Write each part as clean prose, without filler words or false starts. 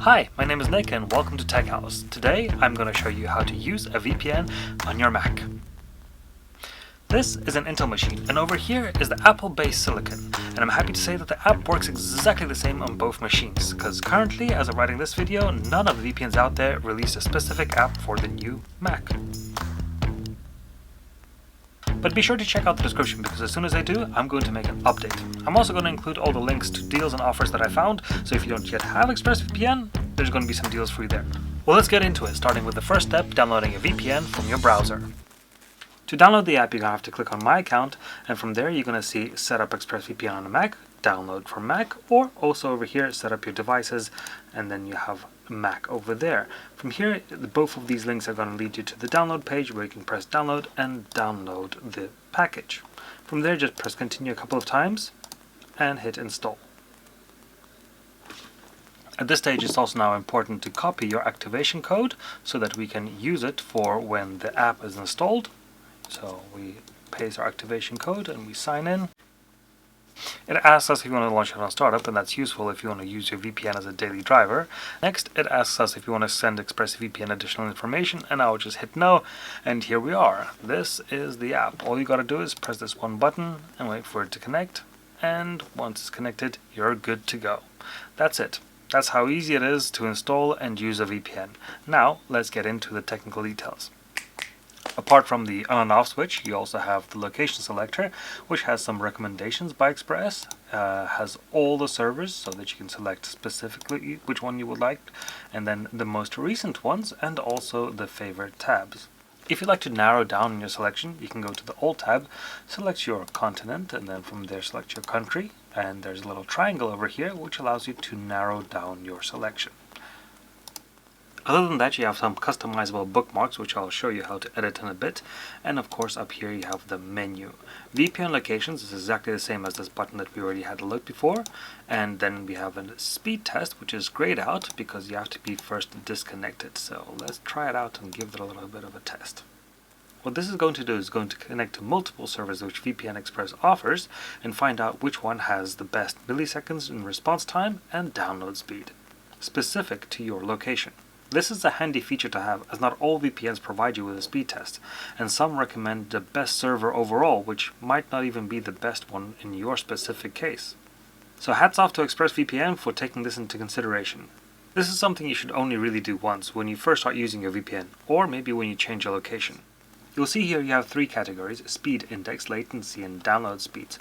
Hi, my name is Nick and welcome to Tech House. Today I'm going to show you how to use a VPN on your Mac. This is an Intel machine, and over here is the Apple-based silicon, and I'm happy to say that the app works exactly the same on both machines, because currently, as of writing this video, none of the VPNs out there release a specific app for the new Mac. But be sure to check out the description, because as soon as I do, I'm going to make an update. I'm also going to include all the links to deals and offers that I found, so if you don't yet have ExpressVPN, there's going to be some deals for you there. Well, let's get into it, starting with the first step, downloading a VPN from your browser. To download the app, you're going to have to click on My Account, and from there you're going to see Set up ExpressVPN on a Mac, Download for Mac, or also over here, Set up your devices, and then you have Mac over there. From here, both of these links are going to lead you to the download page where you can press download and download the package. From there, just press continue a couple of times and hit install. At this stage, it's also now important to copy your activation code so that we can use it for when the app is installed. So we paste our activation code and we sign in. It asks us if you want to launch it on startup, and that's useful if you want to use your VPN as a daily driver. Next, it asks us if you want to send ExpressVPN additional information, and I will just hit no, and here we are. This is the app. All you gotta do is press this one button and wait for it to connect, and once it's connected, you're good to go. That's it. That's how easy it is to install and use a VPN. Now, let's get into the technical details. Apart from the on and off switch, you also have the location selector, which has some recommendations by Express, has all the servers so that you can select specifically which one you would like, and then the most recent ones and also the favorite tabs. If you'd like to narrow down your selection, you can go to the All tab, select your continent, and then from there select your country, and there's a little triangle over here which allows you to narrow down your selection. Other than that, you have some customizable bookmarks, which I'll show you how to edit in a bit. And of course, up here you have the menu. VPN locations is exactly the same as this button that we already had a look before. And then we have a speed test, which is grayed out because you have to be first disconnected. So let's try it out and give it a little bit of a test. What this is going to do is going to connect to multiple servers which VPN Express offers and find out which one has the best milliseconds in response time and download speed, specific to your location. This is a handy feature to have, as not all VPNs provide you with a speed test, and some recommend the best server overall, which might not even be the best one in your specific case. So hats off to ExpressVPN for taking this into consideration. This is something you should only really do once, when you first start using your VPN, or maybe when you change your location. You'll see here you have three categories: speed index, latency, and download speeds.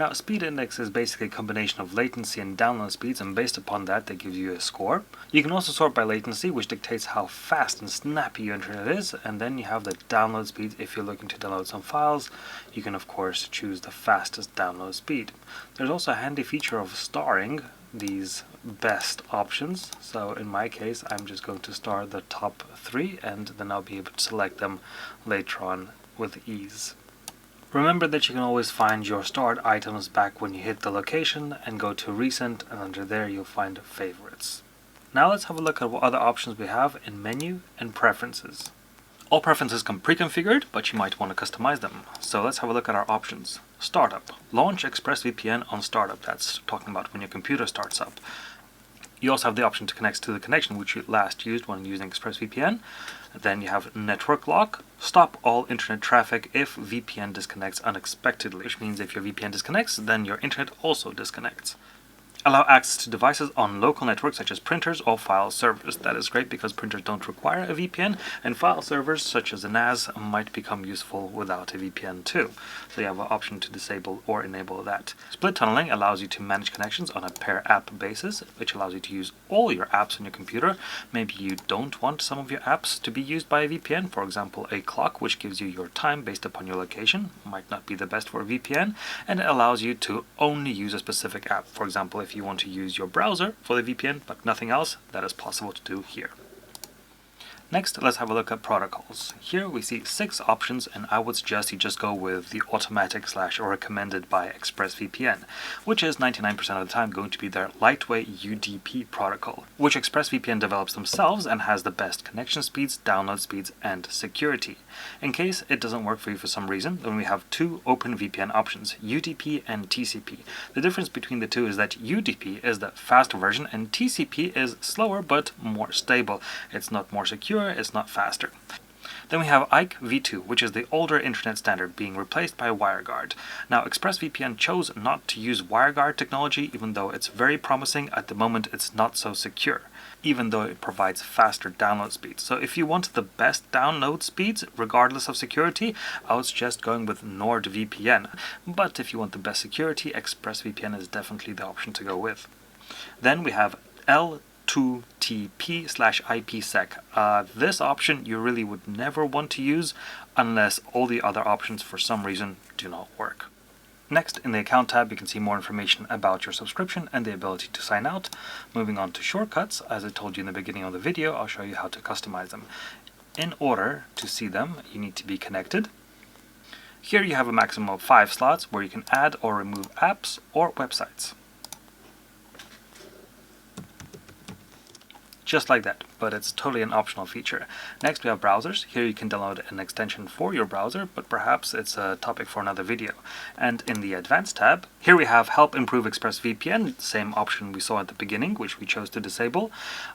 Now, speed index is basically a combination of latency and download speeds, and based upon that, that gives you a score. You can also sort by latency, which dictates how fast and snappy your internet is, and then you have the download speed. If you're looking to download some files, you can of course choose the fastest download speed. There's also a handy feature of starring these best options. So in my case, I'm just going to star the top three, and then I'll be able to select them later on with ease. Remember that you can always find your starred items back when you hit the location and go to recent, and under there you'll find favorites. Now let's have a look at what other options we have in menu and preferences. All preferences come pre-configured, but you might want to customize them. So let's have a look at our options. Startup. Launch ExpressVPN on startup. That's talking about when your computer starts up. You also have the option to connect to the connection which you last used when using ExpressVPN. Then you have network lock. Stop all internet traffic if VPN disconnects unexpectedly, which means if your VPN disconnects, then your internet also disconnects. Allow access to devices on local networks such as printers or file servers. That is great because printers don't require a VPN, and file servers such as the NAS might become useful without a VPN too. So you have an option to disable or enable that. Split tunneling allows you to manage connections on a per app basis, which allows you to use all your apps on your computer. Maybe you don't want some of your apps to be used by a VPN. For example, a clock, which gives you your time based upon your location, might not be the best for a VPN, and it allows you to only use a specific app. For example, if you want to use your browser for the VPN but nothing else, that is possible to do here. Next, let's have a look at protocols. Here we see 6 options, and I would suggest you just go with the automatic / or recommended by ExpressVPN, which is 99% of the time going to be their lightweight UDP protocol, which ExpressVPN develops themselves and has the best connection speeds, download speeds, and security. In case it doesn't work for you for some reason, then we have 2 open VPN options, UDP and TCP. The difference between the two is that UDP is the faster version and TCP is slower but more stable. It's not more secure, it's not faster. Then we have EIC v2, which is the older internet standard being replaced by WireGuard. Now, ExpressVPN chose not to use WireGuard technology, even though it's very promising. At the moment, it's not so secure, even though it provides faster download speeds. So if you want the best download speeds, regardless of security, I would suggest going with NordVPN. But if you want the best security, ExpressVPN is definitely the option to go with. Then we have L2TP/IPsec. This option you really would never want to use unless all the other options for some reason do not work. Next, in the Account tab, you can see more information about your subscription and the ability to sign out. Moving on to shortcuts, as I told you in the beginning of the video, I'll show you how to customize them. In order to see them, you need to be connected. Here you have a maximum of 5 slots where you can add or remove apps or websites. Just like that, but it's totally an optional feature. Next, we have browsers. Here you can download an extension for your browser, but perhaps it's a topic for another video. And in the Advanced tab, here we have Help Improve ExpressVPN, same option we saw at the beginning, which we chose to disable.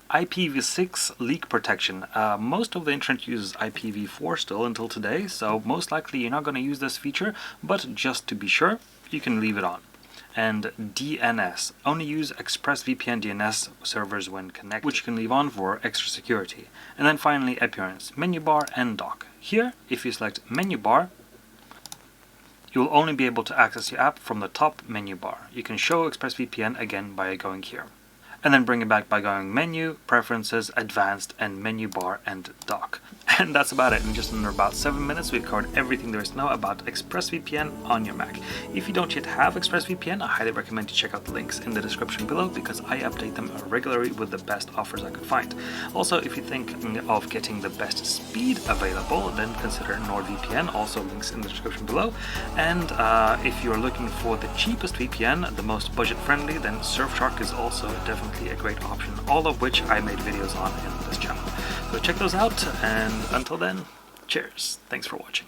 IPv6 leak protection. Most of the internet uses IPv4 still until today, so most likely you're not going to use this feature, but just to be sure, you can leave it on. And DNS. Only use ExpressVPN DNS servers when connected, which you can leave on for extra security. And then finally, appearance, menu bar and dock. Here, if you select menu bar, you will only be able to access your app from the top menu bar. You can show ExpressVPN again by going here. And then bring it back by going Menu, Preferences, Advanced, and Menu Bar and Dock. And that's about it. In just under about 7 minutes, we've covered everything there is to know about ExpressVPN on your Mac. If you don't yet have ExpressVPN, I highly recommend you check out the links in the description below because I update them regularly with the best offers I could find. Also, if you think of getting the best speed available, then consider NordVPN, also links in the description below. And if you're looking for the cheapest VPN, the most budget-friendly, then Surfshark is also definitely a great option, all of which I made videos on in this channel. So check those out, and until then, cheers. Thanks for watching.